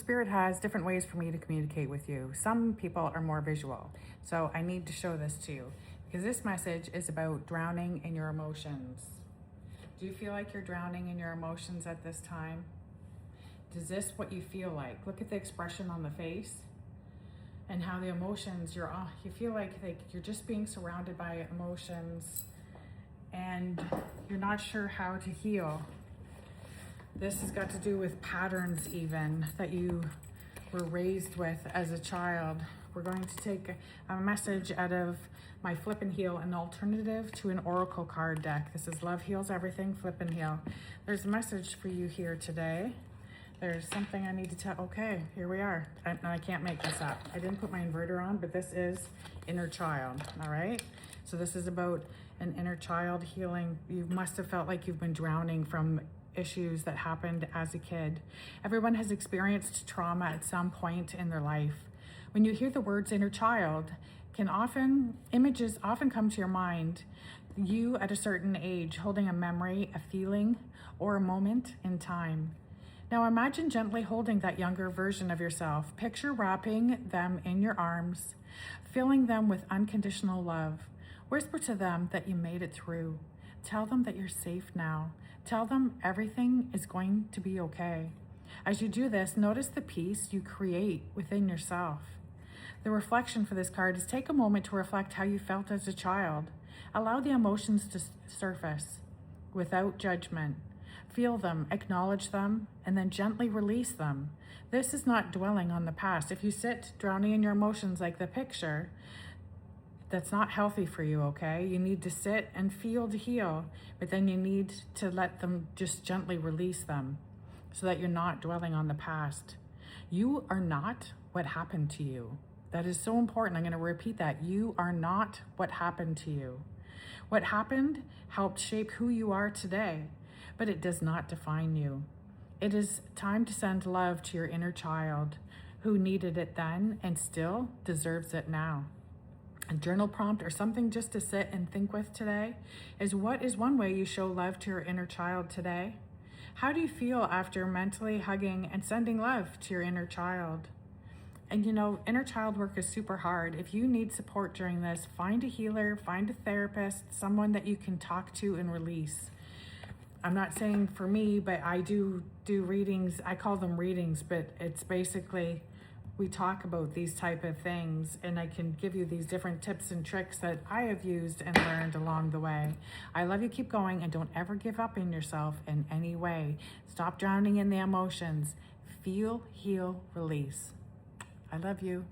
Spirit has different ways for me to communicate with you. Some people are more visual, so I need to show this to you because this message is about drowning in your emotions. Do you feel like you're drowning in your emotions at this time? Is this what you feel like? Look at the expression on the face and how the emotions, you feel like you're just being surrounded by emotions and you're not sure how to heal. This has got to do with patterns even that you were raised with as a child. We're going to take a message out of my Flip and Heal, an alternative to an oracle card deck. This is Love Heals Everything, Flip and Heal. There's a message for you here today. There's something I need to tell. Okay, here we are. I can't make this up. I didn't put my inverter on, but this is inner child, all right? So this is about an inner child healing. You must have felt like you've been drowning from issues that happened as a kid. Everyone has experienced trauma at some point in their life. When you hear the words inner child, images often come to your mind. You at a certain age holding a memory, a feeling, or a moment in time. Now imagine gently holding that younger version of yourself. Picture wrapping them in your arms, filling them with unconditional love. Whisper to them that you made it through. Tell them that you're safe now. Tell them everything is going to be okay. As you do this, notice the peace you create within yourself. The reflection for this card is take a moment to reflect how you felt as a child. Allow the emotions to surface without judgment. Feel them, acknowledge them, and then gently release them. This is not dwelling on the past. If you sit drowning in your emotions like the picture, that's not healthy for you, okay? You need to sit and feel to heal, but then you need to let them just gently release them so that you're not dwelling on the past. You are not what happened to you. That is so important. I'm going to repeat that. You are not what happened to you. What happened helped shape who you are today, but it does not define you. It is time to send love to your inner child who needed it then and still deserves it now. A journal prompt or something just to sit and think with today is, what is one way you show love to your inner child today? How do you feel after mentally hugging and sending love to your inner child? And you know, inner child work is super hard. If you need support during this, find a healer, find a therapist, someone that you can talk to and release. I'm not saying for me, but I do readings. I call them readings, but it's basically we talk about these type of things and I can give you these different tips and tricks that I have used and learned along the way. I love you. Keep going and don't ever give up in yourself in any way. Stop drowning in the emotions. Feel, heal, release. I love you.